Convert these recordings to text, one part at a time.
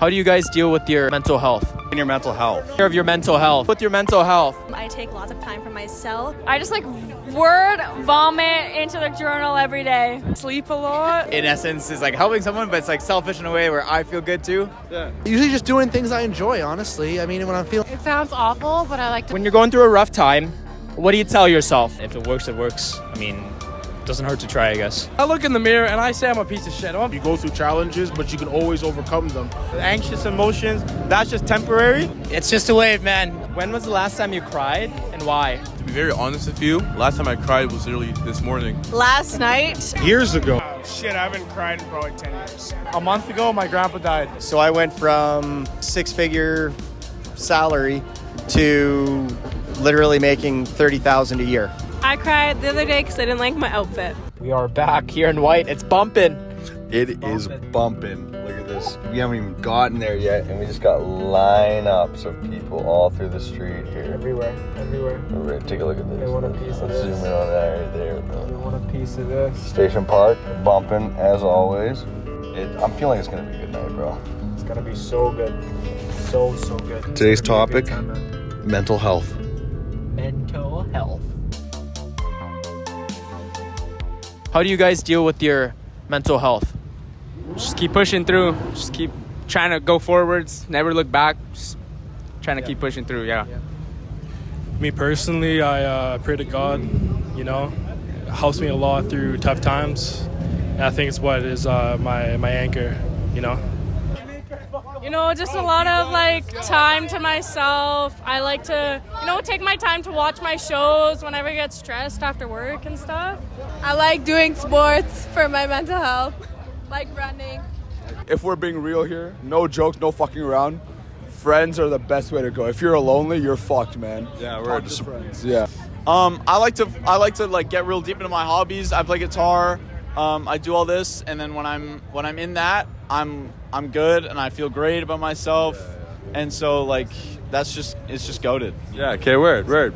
How do you guys deal with your mental health? In your mental health. Care of your mental health. With your mental health. I take lots of time for myself. I just word vomit into the journal every day. Sleep a lot. In essence, is helping someone, but it's selfish in a way where I feel good too. Yeah. Usually just doing things I enjoy, honestly. I mean, when I'm feeling... It sounds awful, but I like to... When you're going through a rough time, what do you tell yourself? If it works, it works. I mean, it doesn't hurt to try, I guess. I look in the mirror and I say I'm a piece of shit. You go through challenges, but you can always overcome them. Anxious emotions, that's just temporary. It's just a wave, man. When was the last time you cried and why? To be very honest with you, last time I cried was literally this morning. Last night. Years ago. Shit, I haven't cried in probably 10 years. A month ago, my grandpa died. So I went from six-figure salary to literally making $30,000 a year. I cried the other day because I didn't like my outfit. We are back here in Whyte. It's bumping. It is bumping. Look at this. We haven't even gotten there yet, and we just got lineups of people all through the street here. Everywhere. Right, take a look at this. They want a piece of Let's this. zoom in on that right there. They want a piece of this. Station Park, bumping as always. I'm feeling it's gonna be a good night, bro. It's gonna be so good. So good. Today's topic, mental health. Mental health. How do you guys deal with your mental health? Just keep pushing through. Just keep trying to go forwards. Never look back. Just trying to keep pushing through, yeah. Me personally, I pray to God, it helps me a lot through tough times. And I think it's what is my anchor, Just a lot of time to myself. I like to, take my time to watch my shows whenever I get stressed after work and stuff. I like doing sports for my mental health, like running. If we're being real here, no jokes, no fucking around. Friends are the best way to go. If you're lonely, you're fucked, man. Yeah, we're just friends. Yeah. I like to get real deep into my hobbies. I play guitar. I do all this, and then when I'm in that, I'm good and I feel great about myself. And so it's just goated. Yeah, okay, word.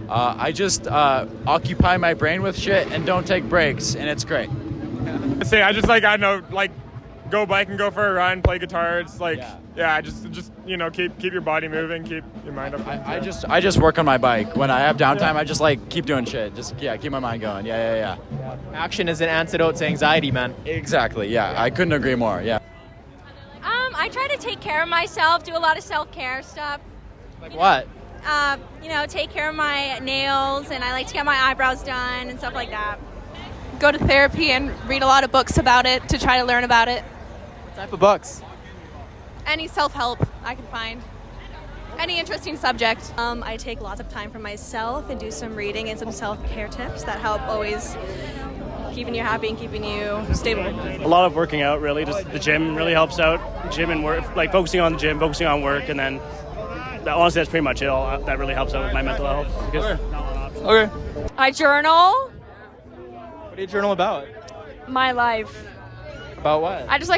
I just occupy my brain with shit and don't take breaks, and it's great. I just go bike and go for a run, play guitar. It's just keep your body moving, keep your mind up. I just work on my bike. When I have downtime, I just keep doing shit. Just keep my mind going. Yeah. Action is an antidote to anxiety, man. Exactly. Yeah, I couldn't agree more. Yeah. I try to take care of myself, do a lot of self-care stuff. Like what? Take care of my nails, and I like to get my eyebrows done and stuff like that. Go to therapy and read a lot of books about it to try to learn about it. What type of books? Any self-help I can find. Any interesting subject. I take lots of time for myself and do some reading and some self-care tips that help always keeping you happy and keeping you stable. A lot of working out, really. Just the gym really helps out. Gym and work, focusing on the gym, focusing on work, and then honestly, that's pretty much it. All that really helps out with my mental health. Okay. I journal What do you journal about? my life. About what? I just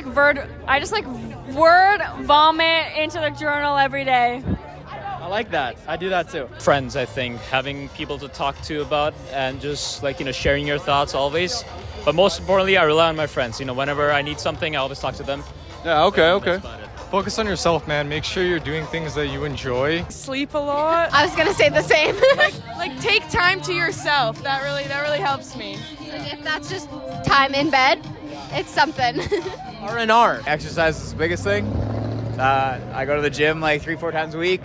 word vomit into the journal every day. I like that. I do that too. Friends, I think, having people to talk to about and just sharing your thoughts always. But most importantly, I rely on my friends. Whenever I need something, I always talk to them. Yeah, okay. Focus on yourself, man. Make sure you're doing things that you enjoy. Sleep a lot. I was gonna say the same. Take time to yourself. That really helps me. If that's just time in bed, it's something. R&R. Exercise is the biggest thing. I go to the gym 3-4 times a week.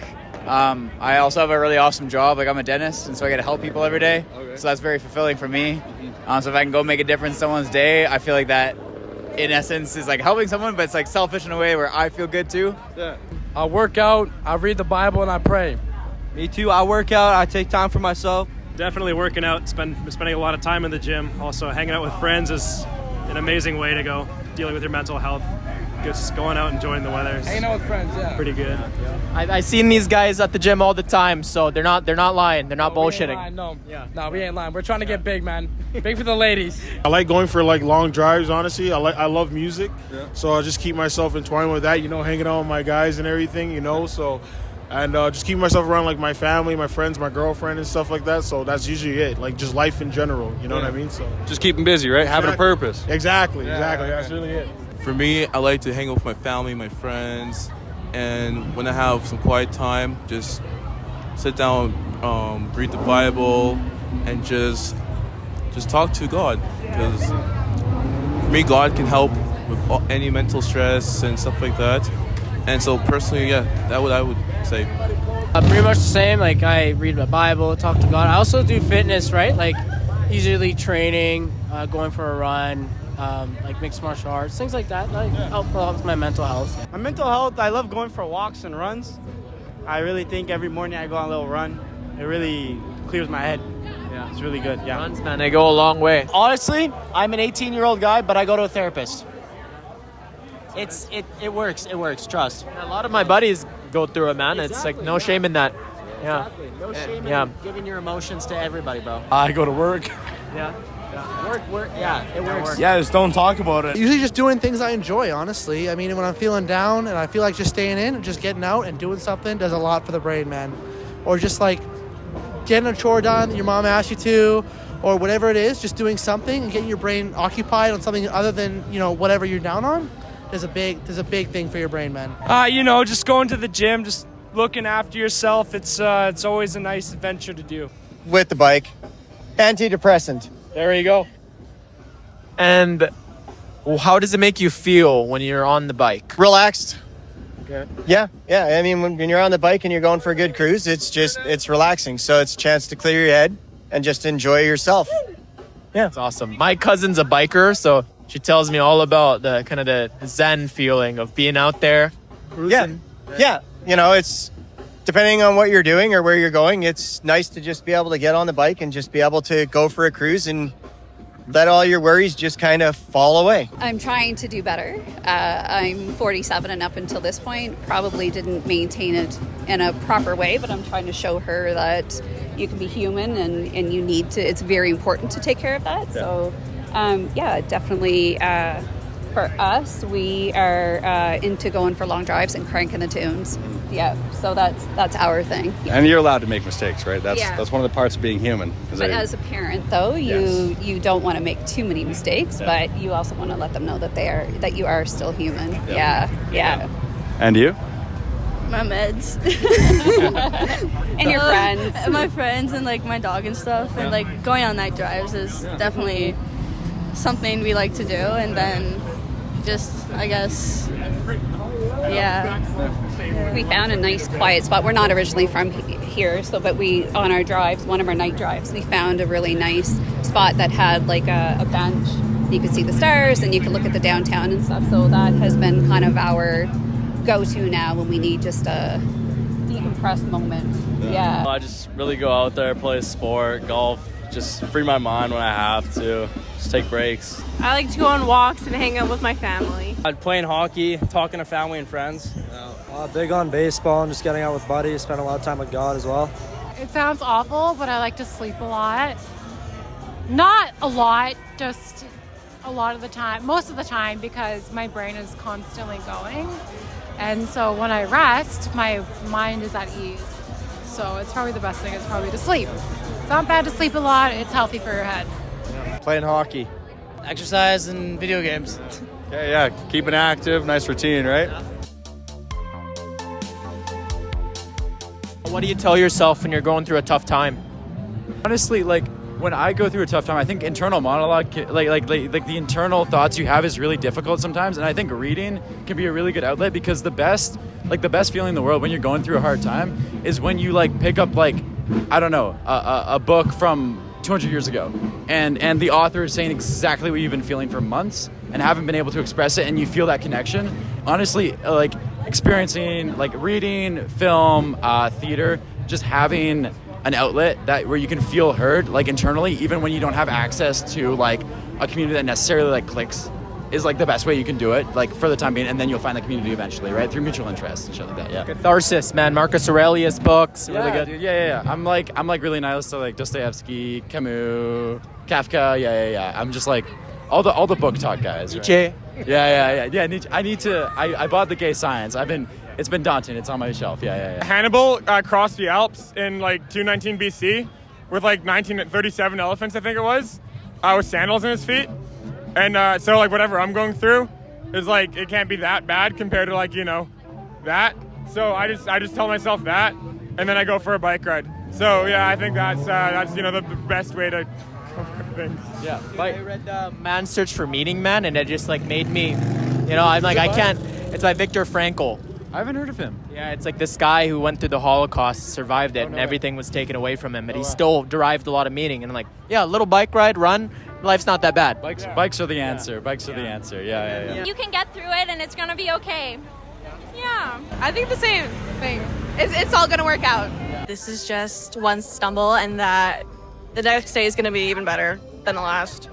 I also have a really awesome job. I'm a dentist, and so I get to help people every day. Okay. So that's very fulfilling for me. So if I can go make a difference in someone's day, I feel like that, in essence, is helping someone, but it's selfish in a way where I feel good too. Yeah. I work out, I read the Bible, and I pray. Me too. I work out. I take time for myself. Definitely working out, spending a lot of time in the gym. Also, hanging out with friends is an amazing way to go dealing with your mental health. Just going out, enjoying the weather. Hanging out with friends, yeah. Pretty good. I seen these guys at the gym all the time, so they're not lying. They're not bullshitting. No, we ain't lying. We're trying to get big, man. Big for the ladies. I like going for long drives, honestly. I love music. Yeah. So I just keep myself entwined with that, hanging out with my guys and everything, so and just keep myself around my family, my friends, my girlfriend and stuff like that. So that's usually it. Just life in general, you know what I mean? So Just keep them busy, right? Having a purpose. Exactly. That's really it. For me, I like to hang out with my family, my friends, and when I have some quiet time, just sit down, read the Bible, and just talk to God. Because for me, God can help with any mental stress and stuff like that. And so personally, yeah, that's what I would say. Pretty much the same. Like, I read my Bible, talk to God. I also do fitness, right? Like, usually training, going for a run, like mixed martial arts, things like that. Like, helps my mental health. My mental health, I love going for walks and runs. I really think every morning I go on a little run. It really clears my head. Yeah, it's really good. Yeah. Runs, man, they go a long way. Honestly, I'm an 18-year-old guy, but I go to a therapist. It works, trust. A lot of my buddies go through it, man. It's like no shame in that. Yeah. Exactly. No shame in giving your emotions to everybody, bro. I go to work. Yeah. Work, yeah, it works. Yeah, just don't talk about it. Usually just doing things I enjoy, honestly. I mean, when I'm feeling down and I feel like just staying in, just getting out and doing something does a lot for the brain, man. Or just like getting a chore done that your mom asked you to, or whatever it is, just doing something and getting your brain occupied on something other than, whatever you're down on. There's a big thing for your brain, man. Just going to the gym, just looking after yourself. It's always a nice adventure to do. With the bike. Antidepressant. There you go. And how does it make you feel when you're on the bike? Relaxed. Okay. Yeah. I mean, when you're on the bike and you're going for a good cruise, it's relaxing. So it's a chance to clear your head and just enjoy yourself. Yeah. It's awesome. My cousin's a biker, so she tells me all about the kind of the zen feeling of being out there cruising. Yeah. It's depending on what you're doing or where you're going, it's nice to just be able to get on the bike and just be able to go for a cruise and let all your worries just kind of fall away. I'm trying to do better. I'm 47 and up until this point, probably didn't maintain it in a proper way, but I'm trying to show her that you can be human and you need to, it's very important to take care of that. Yeah. So, definitely for us, we are into going for long drives and cranking the tunes. Yeah, so that's our thing. And you're allowed to make mistakes, right? That's one of the parts of being human. But as a parent, though, you don't want to make too many mistakes, but you also want to let them know that you are still human. Yeah. And you? My meds. And your friends. My friends and like my dog and stuff. And like going on night drives is definitely something we like to do. And then just, I guess, we found a nice quiet spot. We're not originally from here, but on our drives, one of our night drives, we found a really nice spot that had like a bench. You could see the stars and you could look at the downtown and stuff. So that has been kind of our go-to now when we need just a decompressed moment. Yeah. I just really go out there, play a sport, golf, just free my mind when I have to, just take breaks. I like to go on walks and hang out with my family. I'm playing hockey, talking to family and friends. Big on baseball and just getting out with buddies, spend a lot of time with God as well. It sounds awful, but I like to sleep a lot. Not a lot, just a lot of the time, most of the time, because my brain is constantly going. And so when I rest, my mind is at ease. So it's probably the best thing is probably to sleep. It's not bad to sleep a lot. It's healthy for your head. Playing hockey. Exercise and video games. Yeah. Keeping active, nice routine, right? What do you tell yourself when you're going through a tough time? Honestly, like when I go through a tough time, I think internal monologue, like the internal thoughts you have is really difficult sometimes. And I think reading can be a really good outlet because the best feeling in the world when you're going through a hard time is when you like pick up like, I don't know, a book from 200 years ago. And the author is saying exactly what you've been feeling for months and haven't been able to express it. And you feel that connection. Honestly, like experiencing like reading, film, theater, just having an outlet where you can feel heard like internally, even when you don't have access to like a community that necessarily like clicks, is like the best way you can do it, like for the time being, and then you'll find the community eventually, right? Through mutual interest and shit like that. Yeah. Catharsis, man. Marcus Aurelius books, really good. Dude, yeah. I'm like really nice to like Dostoevsky, Camus, Kafka. Yeah. I'm just like all the book talk guys. Nietzsche. Right? Yeah. Nietzsche. I bought the Gay Science. It's been daunting. It's on my shelf. Yeah. Hannibal crossed the Alps in like 219 BC with like 1937 elephants, I think it was, with sandals in his feet. And so like whatever I'm going through, is like it can't be that bad compared to like that. So I just tell myself that, and then I go for a bike ride. So yeah, I think that's the best way to things. Yeah, I read Man's Search for Meaning, man, and it just like made me, I'm like I can't. It's by Viktor Frankl. I haven't heard of him. Yeah, it's like this guy who went through the Holocaust, survived it, and everything was taken away from him, but he still derived a lot of meaning. And I'm like, yeah, a little bike ride, run, life's not that bad. Bikes are the answer. Bikes are the answer. Yeah. You can get through it, and it's gonna be okay. Yeah, I think the same thing. It's all gonna work out. This is just one stumble, and that the next day is gonna be even better than the last.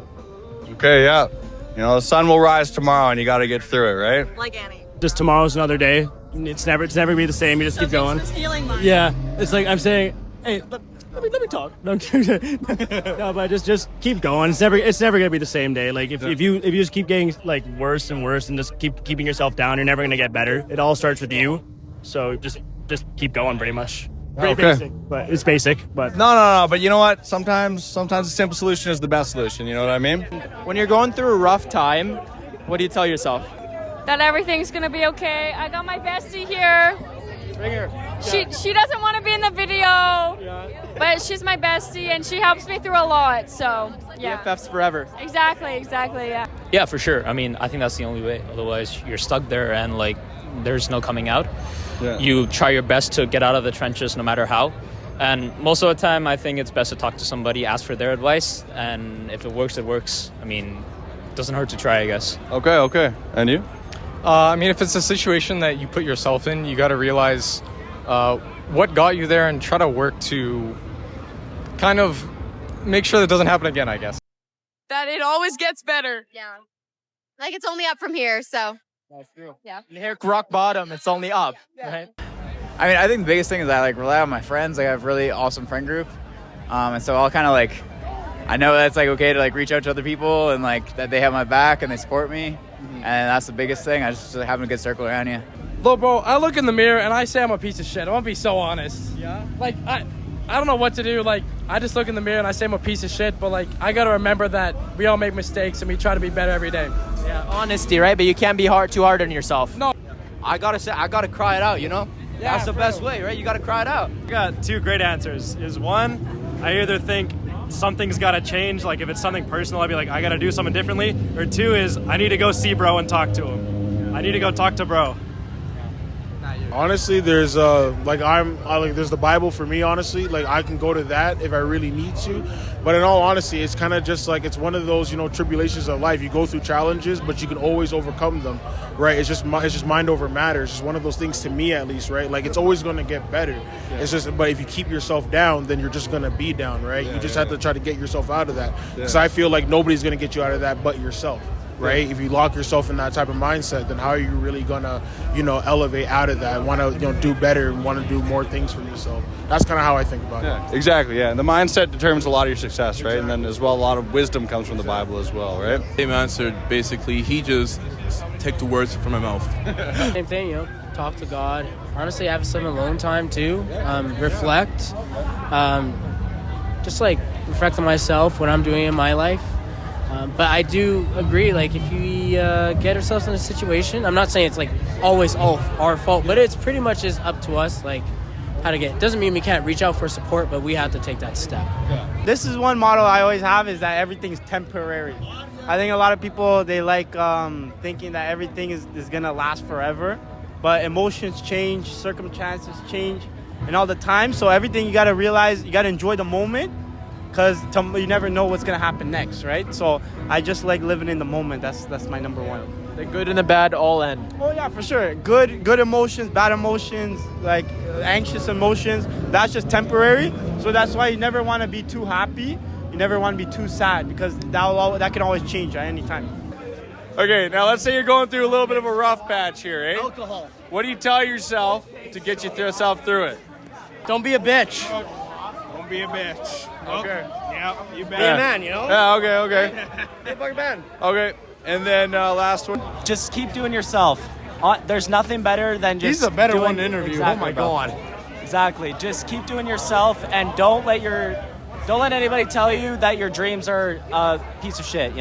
Okay, yeah. The sun will rise tomorrow, and you got to get through it, right? Like Annie. Just tomorrow's another day. It's never gonna be the same. You just keep going. Stealing mine. Yeah, it's like I'm saying, hey, let me talk. No, but just keep going. It's never gonna be the same day. Like if you just keep getting like worse and worse and just keeping yourself down, you're never gonna get better. It all starts with you. So just keep going, pretty much. Pretty basic, but it's basic. But No. But you know what? Sometimes a simple solution is the best solution. You know what I mean? When you're going through a rough time, what do you tell yourself? That everything's gonna be okay. I got my bestie here. Bring her. She doesn't want to be in the video, but she's my bestie and she helps me through a lot. So yeah. BFFs forever. Exactly. Yeah. Yeah, for sure. I mean, I think that's the only way. Otherwise, you're stuck there and like there's no coming out. Yeah. You try your best to get out of the trenches no matter how. And most of the time, I think it's best to talk to somebody, ask for their advice, and if it works, it works. I mean, it doesn't hurt to try, I guess. Okay. And you? I mean, if it's a situation that you put yourself in, you got to realize what got you there and try to work to kind of make sure that doesn't happen again, I guess. That it always gets better. Yeah. Like it's only up from here, so. That's true. Yeah. You hit rock bottom, it's only up, right? I mean, I think the biggest thing is I like rely on my friends. I have a really awesome friend group, and so I'll kind of like, I know that it's like okay to like reach out to other people and like that they have my back and they support me, and that's the biggest thing. I just having a good circle around you. Look, bro, I look in the mirror and I say I'm a piece of shit. I want to be so honest. Yeah. Like I don't know what to do. Like I just look in the mirror and I say I'm a piece of shit. But like I gotta remember that we all make mistakes and we try to be better every day. Yeah, honesty, right? But you can't be too hard on yourself. No. I gotta cry it out, Yeah, that's the best way, right? You gotta cry it out. I got two great answers. Is one, I either think something's gotta change, like if it's something personal, I'd be like, I gotta do something differently. Or two is, I need to go see bro and talk to him. I need to go talk to bro. Honestly, there's there's the Bible for me. Honestly, like I can go to that if I really need to, but in all honesty, it's kind of just like it's one of those tribulations of life. You go through challenges, but you can always overcome them, right? It's just mind over matter. It's just one of those things to me, at least, right? Like it's always going to get better. Yeah. It's just, but if you keep yourself down, then you're just going to be down, right? You just have to try to get yourself out of that. Because I feel like nobody's going to get you out of that but yourself. Right? If you lock yourself in that type of mindset, then how are you really gonna, elevate out of that? Want to, do better and want to do more things for yourself. That's kind of how I think about it. Exactly. Yeah. And the mindset determines a lot of your success, right? And then as well, a lot of wisdom comes from the Bible as well, right? Same answer. Basically, he just took the words from my mouth. Same thing, talk to God. Honestly, have some alone time too. Reflect. Just like reflect on myself, what I'm doing in my life. But I do agree, like, if we get ourselves in a situation, I'm not saying it's, like, always all our fault, but it's pretty much is up to us, like, how to get. It doesn't mean we can't reach out for support, but we have to take that step. Yeah. This is one motto I always have, is that everything's temporary. I think a lot of people, they like thinking that everything is going to last forever, but emotions change, circumstances change, and all the time, so everything you got to realize, you got to enjoy the moment, because you never know what's going to happen next, right? So I just like living in the moment. That's my number one. The good and the bad all end. Oh, yeah, for sure. Good emotions, bad emotions, like anxious emotions, that's just temporary. So that's why you never want to be too happy. You never want to be too sad, because that can always change at any time. Okay, now let's say you're going through a little bit of a rough patch here, eh? Alcohol. What do you tell yourself to get yourself through it? Don't be a bitch. Don't be a bitch. Okay. Yeah, you bet. Be a man, Yeah, okay. Be a fucking man. Okay, and then last one. Just keep doing yourself. There's nothing better than just He's a better doing, one to interview. Exactly, Oh my bro. God. Exactly. Just keep doing yourself, and don't let anybody tell you that your dreams are a piece of shit.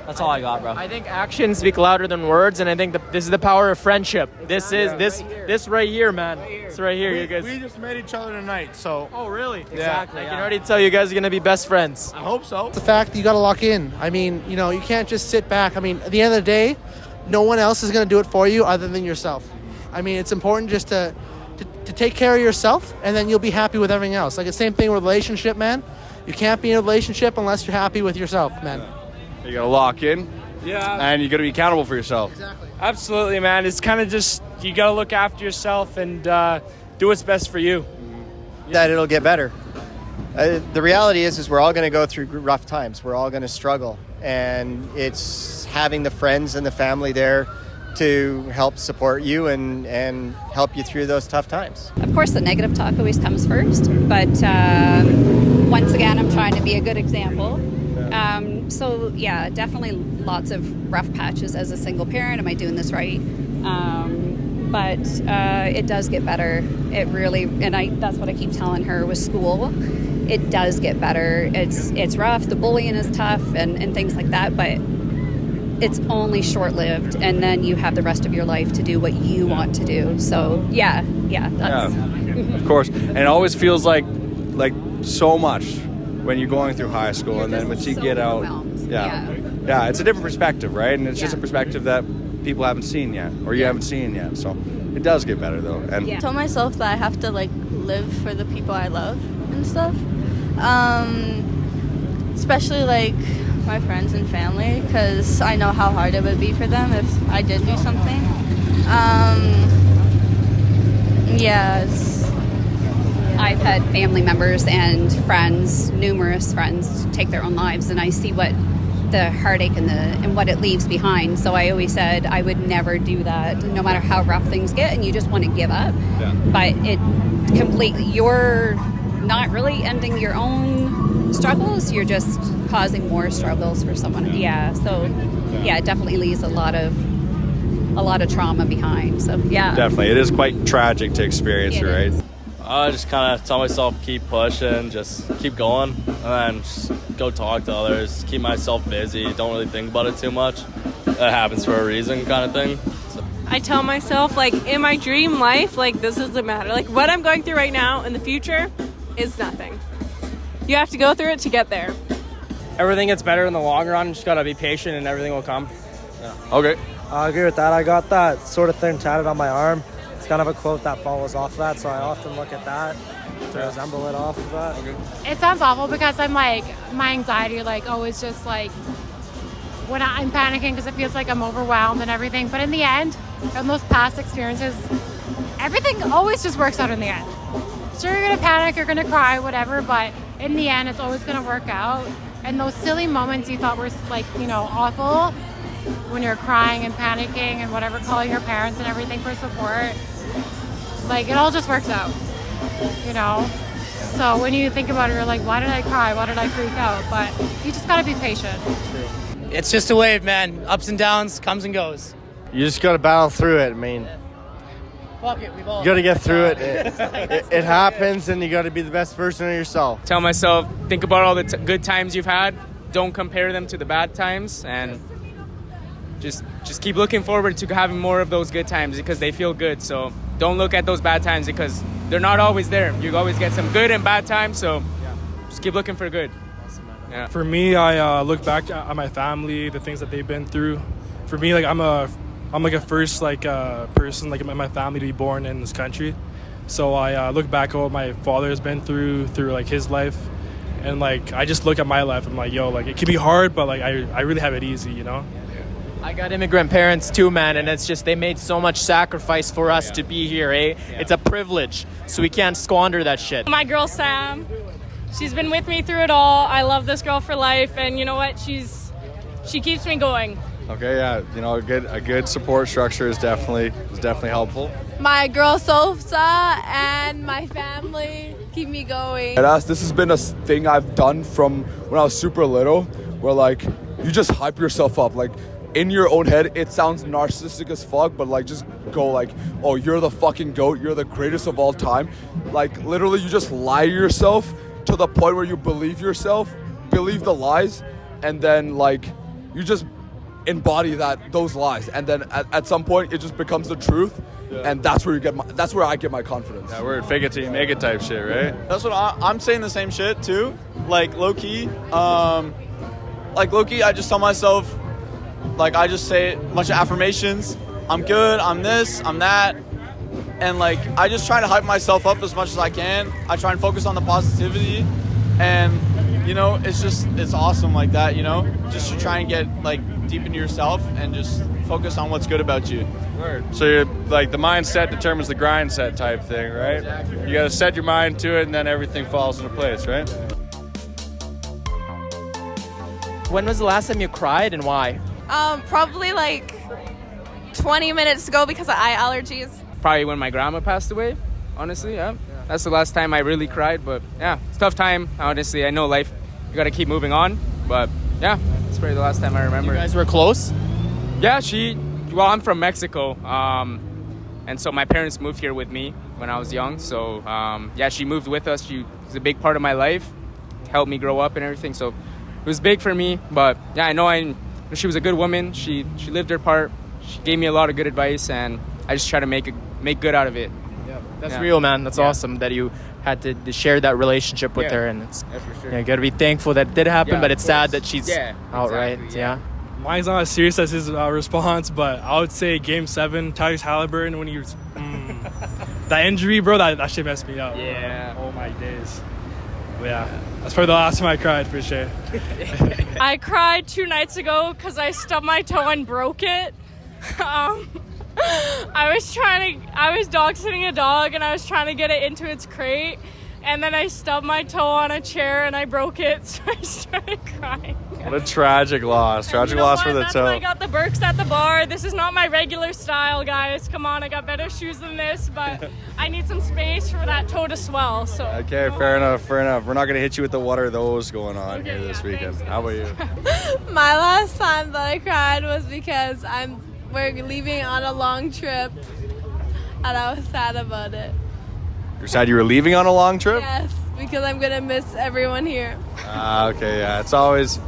That's all I got, bro. I think actions speak louder than words, and I think this is the power of friendship. This is this right here, man. It's right here, you guys. We just met each other tonight, so. Oh, really? Exactly. I can already tell you guys are gonna be best friends. I hope so. The fact that you got to lock in. I mean, you know, you can't just sit back. I mean, at the end of the day, no one else is going to do it for you other than yourself. I mean, it's important just to take care of yourself, and then you'll be happy with everything else. Like the same thing with relationship, man. You can't be in a relationship unless you're happy with yourself, man. You got to lock in. Yeah. And you got to be accountable for yourself. Exactly. Absolutely, man. It's kind of just, you got to look after yourself and do what's best for you. That it'll get better. The reality is we're all going to go through rough times. We're all going to struggle. And it's having the friends and the family there to help support you and help you through those tough times. Of course, the negative talk always comes first, but once again, I'm trying to be a good example. So yeah, definitely lots of rough patches as a single parent. Am I doing this right? But it does get better. It really, and that's what I keep telling her with school. It does get better. It's rough. The bullying is tough and things like that, but it's only short-lived, and then you have the rest of your life to do what you want to do. So yeah, that's, Of course. And it always feels like so much when you're going through high school, and then once you get out, yeah, it's a different perspective, right? And it's just a perspective that people haven't seen yet, or you haven't seen yet. So it does get better though. And I tell myself that I have to live for the people I love and stuff, especially my friends and family, because I know how hard it would be for them if I did do something. I've had family members and friends, numerous friends, take their own lives, and I see what the heartache and what it leaves behind. So I always said I would never do that, no matter how rough things get, and you just want to give up. Yeah. But it completely, you're not really ending your own struggles, you're just causing more struggles for someone. It definitely leaves a lot of trauma behind. So definitely, it is quite tragic to experience it, right? I just kind of tell myself keep pushing, just keep going, and then just go talk to others, keep myself busy, don't really think about it too much. It happens for a reason kind of thing. So. I tell myself, in my dream life, this doesn't matter. What I'm going through right now in the future is nothing. You have to go through it to get there. Everything gets better in the long run. You just gotta be patient and everything will come. Yeah. Okay. I agree with that. I got that sort of thing tatted on my arm. It's kind of a quote that follows off that, so I often look at that to resemble it off of that. Okay. It sounds awful because I'm my anxiety always just when I'm panicking because it feels like I'm overwhelmed and everything. But in the end, in those past experiences, everything always just works out in the end. Sure, you're gonna panic, you're gonna cry, whatever, but in the end, it's always gonna work out. And those silly moments you thought were awful, when you're crying and panicking and whatever, calling your parents and everything for support, it all just works out, So when you think about it, you're like, why did I cry? Why did I freak out? But you just gotta be patient. It's just a wave, man. Ups and downs, comes and goes. You just got to battle through it. I mean, Fuck it, we've all. you got to get through it. It happens, and you got to be the best version of yourself. Tell myself, think about all the good times you've had. Don't compare them to the bad times, and just keep looking forward to having more of those good times because they feel good. So don't look at those bad times because they're not always there. You always get some good and bad times, so just keep looking for good. Yeah. For me, I look back at my family, the things that they've been through. For me, I'm a first person in my family to be born in this country. So I look back at what my father has been through his life, and I just look at my life. I'm like, yo, it can be hard, but I really have it easy, I got immigrant parents too, man, and it's just they made so much sacrifice for us to be here, eh? Yeah. It's a privilege, so we can't squander that shit. My girl Sam, she's been with me through it all. I love this girl for life, and you know what? She keeps me going. Okay, yeah, a good support structure is definitely helpful. My girl Sosa and my family keep me going. This has been a thing I've done from when I was super little, where you just hype yourself up. In your own head, it sounds narcissistic as fuck, but just go oh, you're the fucking GOAT, you're the greatest of all time. Literally, you just lie to yourself to the point where you believe yourself, believe the lies, and then you just embody those lies, and then at some point it just becomes the truth, and that's where I get my confidence. Yeah, we're fake it till you make it type shit, right? That's what I'm saying, the same shit too. Like low key, I just tell myself, like I just say a bunch of affirmations. I'm good. I'm this. I'm that. And like I just try to hype myself up as much as I can. I try and focus on the positivity, and you know, it's awesome like that. You know, just to try and get like deep into yourself and just focus on what's good about you. Word. So you're like the mindset determines the grind set type thing, right? Exactly. You got to set your mind to it, and then everything falls into place, right? When was the last time you cried and why? Probably like 20 minutes ago because of eye allergies. Probably when my grandma passed away, honestly, yeah. That's the last time I really cried, but yeah, it's a tough time, honestly. I know life, you gotta keep moving on, but yeah, it's probably the last time I remember. You guys were close? Yeah, I'm from Mexico, and so my parents moved here with me when I was young, so yeah, she moved with us. She was a big part of my life, helped me grow up and everything, so it was big for me, but yeah, I know she was a good woman. She lived her part. She gave me a lot of good advice, and I just try to make good out of it. Yeah, that's real, man. That's awesome that you had to share that relationship with her, and it's for sure. you gotta be thankful that it did happen, but it's sad that she's out, exactly, right? Yeah. Mine's not as serious as his response, but I would say Game 7, Tyrese Halliburton, when he was... that injury, bro, that shit messed me up. Yeah. Bro. Oh, my days. But yeah, that's probably the last time I cried, for sure. I cried 2 nights ago because I stubbed my toe and broke it. I was dog sitting a dog, and I was trying to get it into its crate, and then I stubbed my toe on a chair and I broke it, so I started crying. What a tragic loss. Tragic loss for the That's toe. why I got the Birks at the bar. This is not my regular style, guys. Come on, I got better shoes than this, but I need some space for that toe to swell. So Okay, fair enough. We're not going to hit you with the what are those going on here this weekend. How about you? My last time that I cried was because we're leaving on a long trip, and I was sad about it. You're sad you were leaving on a long trip? Yes, because I'm gonna miss everyone here. Okay, yeah. It's always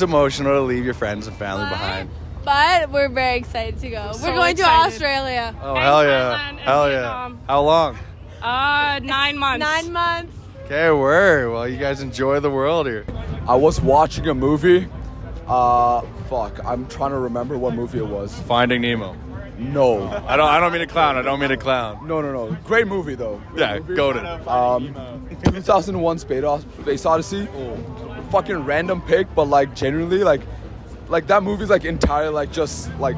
emotional to leave your friends and family behind. But we're very excited to go. So We're going to excited. Australia. Oh, hell yeah. Hell yeah. How long? 9 months. 9 months. Okay, word. Well, you guys enjoy the world here. I was watching a movie. I'm trying to remember what movie it was. Finding Nemo. No. I don't mean to clown. No. Great movie though. Yeah, goated. 2001 Space Odyssey. Fucking random pick, but like genuinely like that movie's like entirely like just like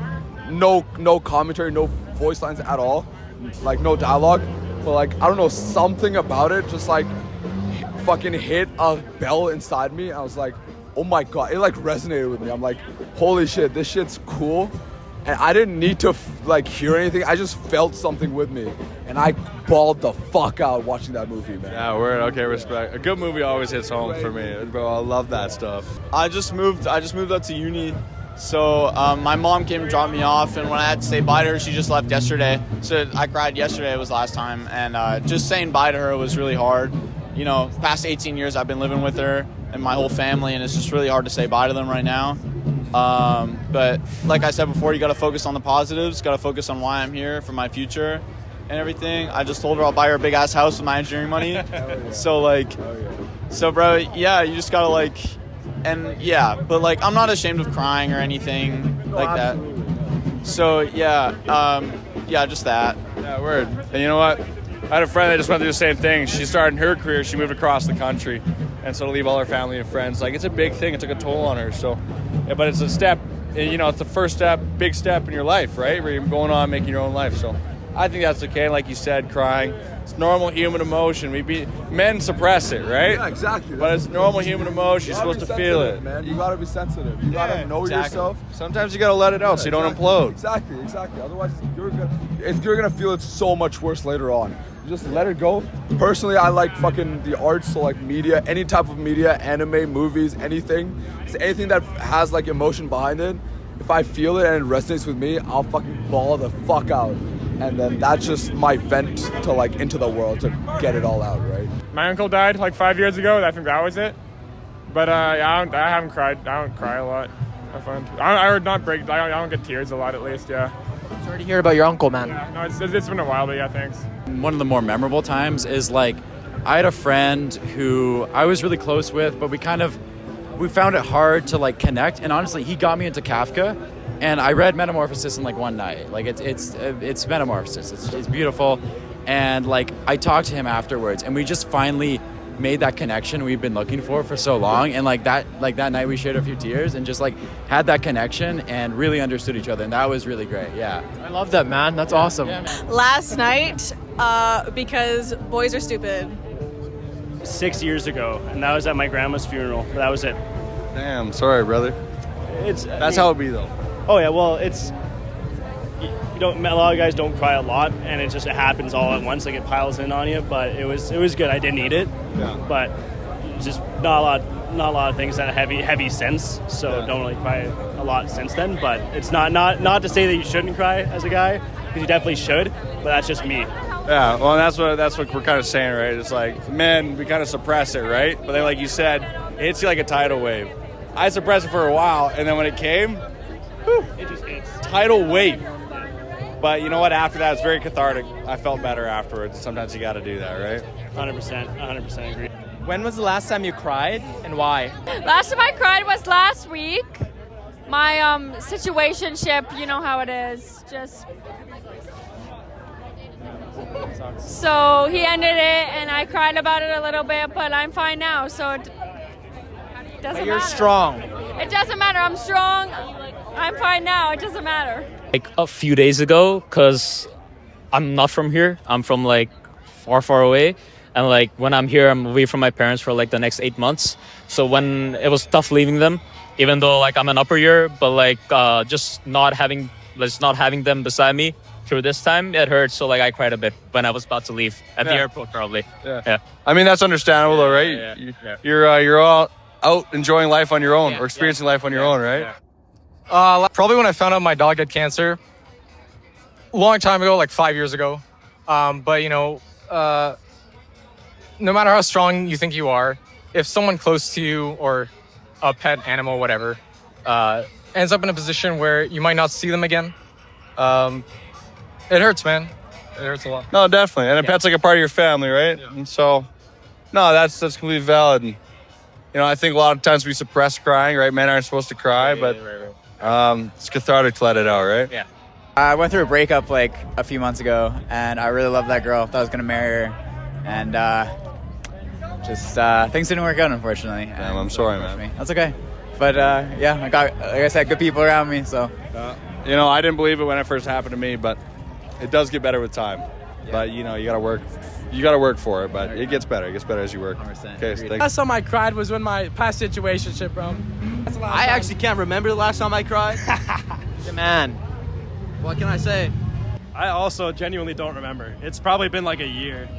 no commentary, no voice lines at all, like no dialogue, but like I don't know, something about it just like fucking hit a bell inside me. I was like, oh my god, it like resonated with me. I'm like, holy shit, this shit's cool. And I didn't need to like hear anything. I just felt something with me, and I bawled the fuck out watching that movie, man. Yeah, word. Okay, respect. A good movie always hits home for me, bro. I love that stuff. I just moved up to uni, so my mom came and dropped me off, and when I had to say bye to her, she just left yesterday. So I cried yesterday, was the last time, and just saying bye to her was really hard. You know, past 18 years I've been living with her and my whole family, and it's just really hard to say bye to them right now. But like I said before, you got to focus on the positives, got to focus on why I'm here, for my future and everything. I just told her I'll buy her a big ass house with my engineering money. So bro, yeah, you just gotta like, and yeah, but like I'm not ashamed of crying or anything like that. So yeah, just that. Yeah, word. And you know what? I had a friend that just went through the same thing. She started her career, she moved across the country, and so to leave all her family and friends, like, it's a big thing. It took a toll on her. So, yeah, but it's a step, you know, it's the first step, big step in your life, right? Where you're going on making your own life. So I think that's okay. Like you said, crying, it's normal human emotion. Men suppress it, right? Yeah, exactly. But it's normal human emotion. You're supposed to feel it. Man. You gotta be sensitive. You gotta know yourself. Sometimes you gotta let it out so you don't implode. Exactly. Otherwise, you're gonna feel it so much worse later on. Just let it go. Personally, I like fucking the arts, so like media, any type of media, anime, movies, anything. It's anything that has like emotion behind it. If I feel it and it resonates with me, I'll fucking bawl the fuck out. And then that's just my vent to like into the world to get it all out, right? My uncle died like 5 years ago. I think that was it. But I haven't cried. I don't cry a lot. have fun. I would not break. I don't get tears a lot, at least. Yeah. Sorry to hear about your uncle, man. Yeah, no, it's been a while, but yeah, thanks. One of the more memorable times is like I had a friend who I was really close with, but we found it hard to like connect. And honestly, he got me into Kafka, and I read Metamorphosis in like one night. Like it's Metamorphosis. It's beautiful, and like I talked to him afterwards, and we just finally made that connection we've been looking for so long. And like that night we shared a few tears and just like had that connection and really understood each other, and that was really great. Yeah, I love that, man. That's awesome. Yeah, man. Last night, because boys are stupid. 6 years ago, and that was at my grandma's funeral. That was it. Damn, sorry, brother. That's how it be though. Oh yeah, well, it's a lot of guys don't cry a lot, and it happens all at once, like it piles in on you. But it was good. I didn't need it, but just not a lot of things that have heavy sense. So don't really cry a lot since then. But it's not to say that you shouldn't cry as a guy, because you definitely should. But that's just me. Yeah, well, that's what we're kind of saying, right? It's like men, we kind of suppress it, right? But then, like you said, it hits you like a tidal wave. I suppressed it for a while, and then when it came, It just hits. tidal wave. But you know what? After that, it's very cathartic. I felt better afterwards. Sometimes you got to do that, right? 100% agree. When was the last time you cried, and why? Last time I cried was last week. My situationship, you know how it is. Just so he ended it, and I cried about it a little bit, but I'm fine now. So it doesn't But you're matter. strong. It doesn't matter. I'm strong. I'm fine now. It doesn't matter. Like a few days ago, because I'm not from here. I'm from like far away. And like when I'm here, I'm away from my parents for like the next 8 months. So when it was tough leaving them, even though like I'm an upper year, but like just not having them beside me through this time, it hurts. So like I cried a bit when I was about to leave at the airport, probably. Yeah. I mean, that's understandable, though, right? Yeah. You're all out enjoying life on your own, or experiencing life on your own, right? Probably when I found out my dog had cancer. A long time ago, like 5 years ago. But you know, no matter how strong you think you are, if someone close to you or a pet animal, whatever, ends up in a position where you might not see them again, it hurts, man. It hurts a lot. No, definitely. And a pet's like a part of your family, right? Yeah. And so, no, that's completely valid. And, you know, I think a lot of times we suppress crying, right? Men aren't supposed to cry, but it's cathartic to let it out, right? Yeah. I went through a breakup like a few months ago, and I really loved that girl. Thought I was going to marry her. And things didn't work out, unfortunately. Damn, I'm sorry, man. That's okay. But yeah, I got, like I said, good people around me, so. You know, I didn't believe it when it first happened to me, but it does get better with time. Yeah. But, you know, you got to work for it, but it gets better. It gets better as you work. Okay, so Last time I cried was when my past situationship, bro. I actually can't remember the last time I cried. Man. What can I say? I also genuinely don't remember. It's probably been like a year.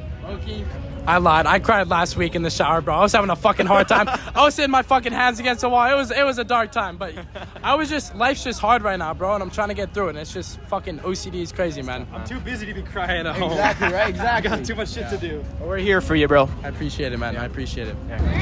I lied. I cried last week in the shower, bro. I was having a fucking hard time. I was hitting my fucking hands against the wall. It was a dark time, but life's just hard right now, bro, and I'm trying to get through it. And it's just fucking OCD is crazy, man. I'm too busy to be crying at home. Exactly, right? Exactly. I got too much shit to do. We're here for you, bro. I appreciate it, man. Yeah. I appreciate it.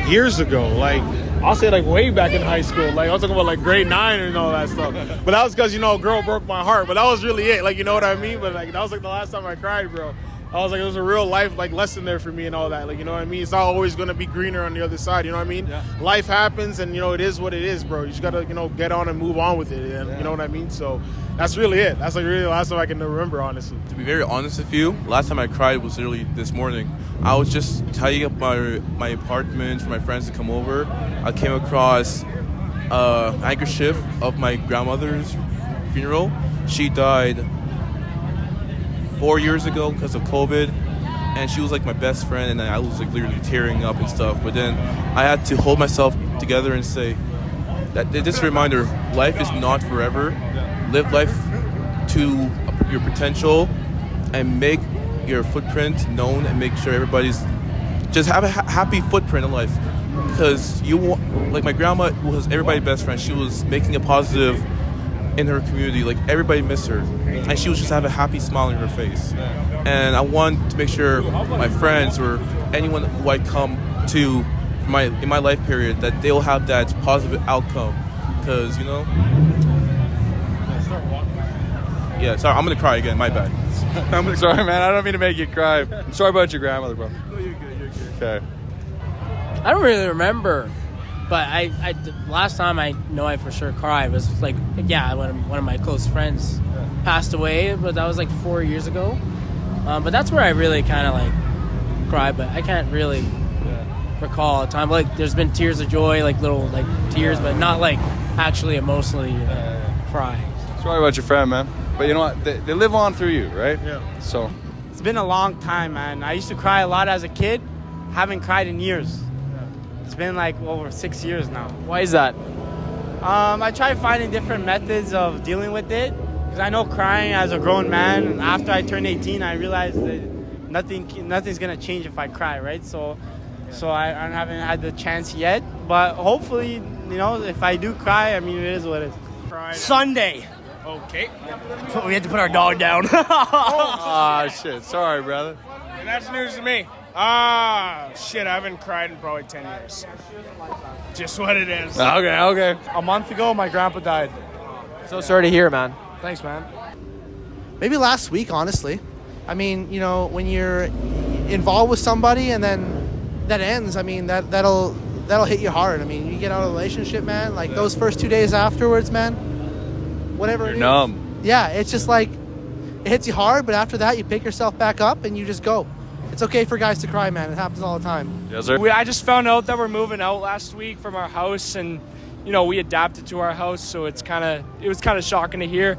Years ago, like I'll say like way back in high school, like I was talking about like grade 9 and all that stuff. But that was because, you know, a girl broke my heart. But that was really it, like, you know what I mean? But like that was like the last time I cried, bro. I was like, it was a real life like lesson there for me and all that, like, you know what I mean? It's not always gonna be greener on the other side, you know what I mean? Yeah. Life happens, and you know it is what it is, bro. You just gotta, you know, get on and move on with it, and you know what I mean? So that's really it. That's like really the last time I can remember, honestly. To be very honest with you, last time I cried was literally this morning. I was just tidying up my apartment for my friends to come over. I came across a handkerchief of my grandmother's funeral. She died 4 years ago because of COVID, and she was like my best friend, and I was like literally tearing up and stuff. But then I had to hold myself together and say that this reminder: life is not forever. Live life to your potential, and make your footprint known, and make sure everybody's just have a happy footprint in life. Because like my grandma was everybody's best friend. She was making a positive in her community, like everybody missed her, and she was just have a happy smile on her face. And I want to make sure my friends or anyone who I come to in my life period that they'll have that positive outcome, because you know Yeah, sorry, I'm gonna cry again. My bad. Sorry, man. I don't mean to make you cry. I'm sorry about your grandmother, bro. No, you're good. You're good. Okay. I don't really remember, but I last time I know I for sure cried was like, yeah, when one of my close friends passed away, but that was like 4 years ago. But that's where I really kind of like cried, but I can't really recall a time. Like there's been tears of joy, like little like tears, but not like actually emotionally cry. Sorry about your friend, man. But you know what? They live on through you, right? Yeah. So. It's been a long time, man. I used to cry a lot as a kid. Haven't cried in years. It's been like over 6 years now. Why is that? I tried finding different methods of dealing with it. Because I know crying as a grown man, after I turned 18, I realized that nothing's going to change if I cry, right? So I haven't had the chance yet. But hopefully, you know, if I do cry, I mean, it is what it is. Sunday. Okay. We had to put our dog down. Ah, shit. Sorry, brother. And that's news to me. Shit, I haven't cried in probably 10 years. Just what it is. Okay. A month ago, my grandpa died. So sorry to hear, man. Thanks, man. Maybe last week, honestly. I mean, you know, when you're involved with somebody and then that ends, I mean, that'll hit you hard. I mean, you get out of a relationship, man, like those first 2 days afterwards, man, whatever. You're numb. Yeah, it's just like, it hits you hard, but after that, you pick yourself back up and you just go. It's okay for guys to cry, man. It happens all the time. Yes, sir. I just found out that we're moving out last week from our house, and you know we adapted to our house, so it was kind of shocking to hear.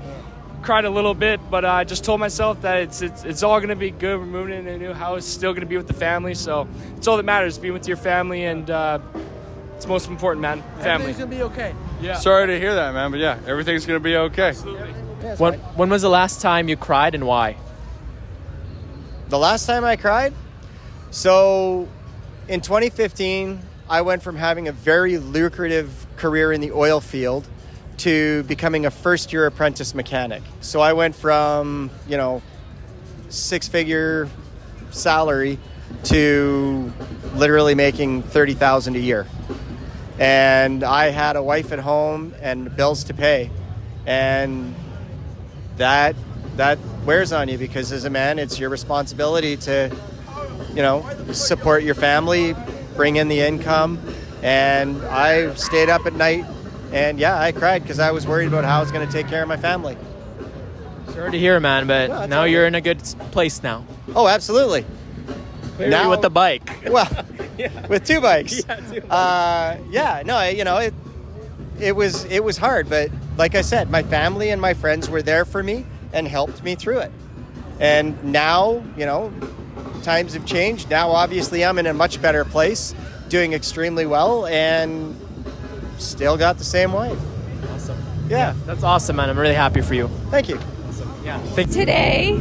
Cried a little bit, but I just told myself that it's all gonna be good. We're moving into a new house, still gonna be with the family, so it's all that matters. Be with your family, and it's most important, man. Family. Everything's gonna be okay. Yeah. Sorry to hear that, man, but yeah, everything's gonna be okay. Absolutely. When was the last time you cried and why? The last time I cried? So in 2015, I went from having a very lucrative career in the oil field to becoming a first-year apprentice mechanic. So I went from, you know, six-figure salary to literally making $30,000 a year. And I had a wife at home and bills to pay. And that wears on you because as a man, it's your responsibility to, you know, support your family, bring in the income. And I stayed up at night and yeah, I cried because I was worried about how I was going to take care of my family. Sorry to hear, man, but now you're in a good place now. Oh, absolutely. Clearly now with the bike. Well, with two bikes. Yeah, two bikes. You know, it was hard, but like I said, my family and my friends were there for me and helped me through it. And now, you know, times have changed. Now, obviously, I'm in a much better place, doing extremely well, and still got the same wife. Awesome. Yeah. That's awesome, man. I'm really happy for you. Thank you. Awesome. Yeah. Today,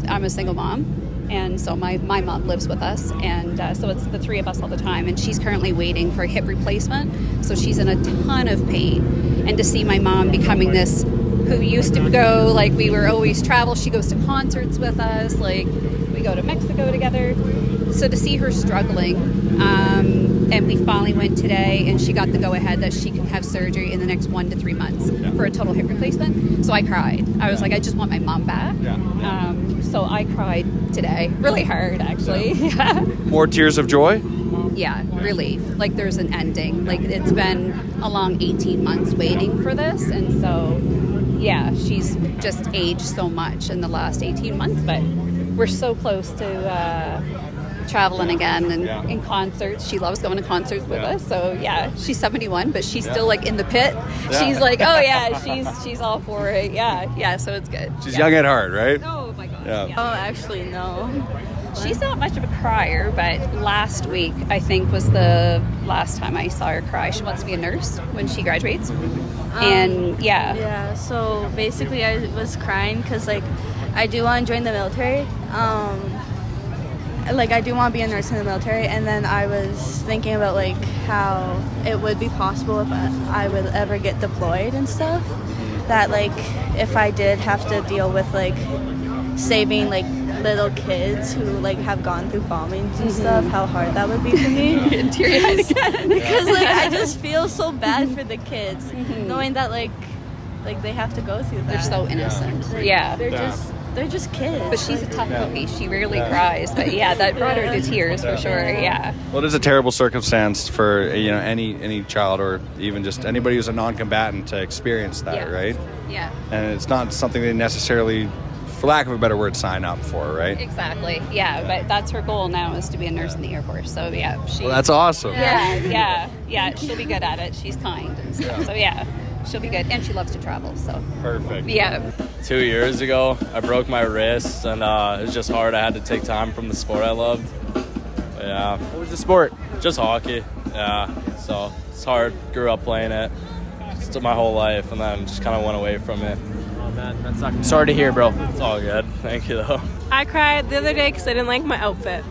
I'm a single mom. And so my mom lives with us, and so it's the three of us all the time. And she's currently waiting for a hip replacement, so she's in a ton of pain. And to see my mom becoming this, who used to go, like we were always travel, she goes to concerts with us, like we go to Mexico together. So to see her struggling, and we finally went today, and she got the go-ahead that she could have surgery in the next 1 to 3 months for a total hip replacement. So I cried. I was like, I just want my mom back. So I cried today, really hard, actually. Yeah. More tears of joy? Yeah, relief. Like there's an ending. Like it's been a long 18 months waiting for this, and so yeah, she's just aged so much in the last 18 months, but we're so close to traveling again and in concerts. She loves going to concerts with us. So yeah, she's 71, but she's still like in the pit. She's like, oh yeah, she's all for it. Yeah, so it's good. She's young at heart, right? Oh my gosh. Yeah. Oh, actually, no. She's not much of a crier, but last week, I think, was the last time I saw her cry. She wants to be a nurse when she graduates. And yeah. Yeah, so basically I was crying because, like, I do want to join the military. I do want to be a nurse in the military. And then I was thinking about, like, how it would be possible if I would ever get deployed and stuff. That, like, if I did have to deal with, like, saving, like, little kids who like have gone through bombings and stuff, how hard that would be for me. Teary-eyed again. Because like I just feel so bad for the kids, knowing that like like they have to go through that. They're so innocent. Yeah. They're just kids. But she's a tough cookie. She rarely cries. But yeah, that brought her to tears for sure. Yeah. Well, it is a terrible circumstance for any child or even just anybody who's a non-combatant to experience that, right? Yeah. And it's not something they necessarily, for lack of a better word, sign up for, right? Exactly. Yeah, but that's her goal now, is to be a nurse in the Air Force. So yeah, Well, that's awesome. Yeah. She'll be good at it. She's kind and stuff. So yeah, she'll be good, and she loves to travel. So perfect. Yeah. 2 years ago, I broke my wrist, and it was just hard. I had to take time from the sport I loved. But, yeah. What was the sport? Just hockey. Yeah. So it's hard. Grew up playing it just my whole life, and then just kind of went away from it. Oh man, that sucks. Sorry to hear, bro. It's all good. Thank you, though. I cried the other day because I didn't like my outfit.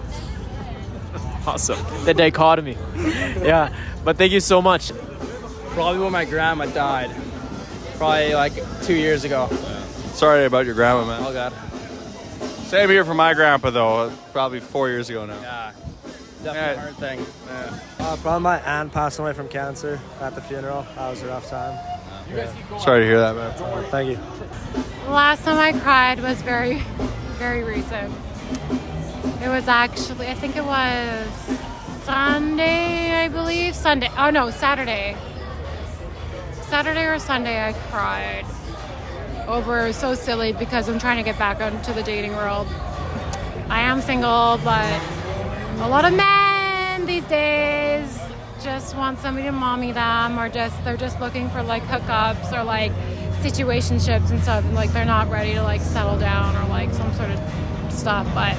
Awesome. The dichotomy. Yeah. But thank you so much. Probably when my grandma died. Probably like 2 years ago. Sorry about your grandma, man. Oh God. Same here for my grandpa, though. Probably 4 years ago now. Yeah. Definitely a hard thing. Yeah. Probably my aunt passed away from cancer at the funeral. That was a rough time. Sorry to hear that, man. Thank you. The last time I cried was very, very recent. It was actually, I think it was Sunday, I believe. Sunday. Oh no, Saturday. Saturday or Sunday I cried over so silly because I'm trying to get back into the dating world. I am single, but a lot of men these days just want somebody to mommy them, or they're just looking for like hookups or like situationships and stuff, and like they're not ready to like settle down or like some sort of stuff. But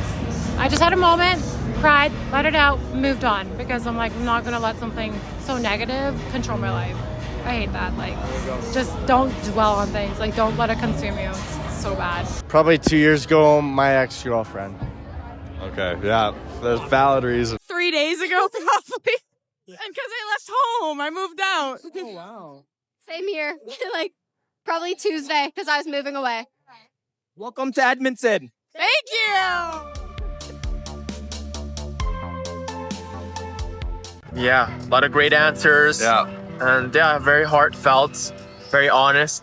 I just had a moment, cried, let it out, moved on, because I'm like, I'm not gonna let something so negative control my life. I hate that. Like, just don't dwell on things. Like, don't let it consume you. It's so bad. Probably 2 years ago, my ex-girlfriend. Okay, yeah, there's valid reason. 3 days ago, probably. And because I left home, I moved out. Oh, wow. Same here. Like, probably Tuesday, because I was moving away. Welcome to Edmonton. Thank you. Yeah, a lot of great answers. Yeah. And yeah, very heartfelt, very honest.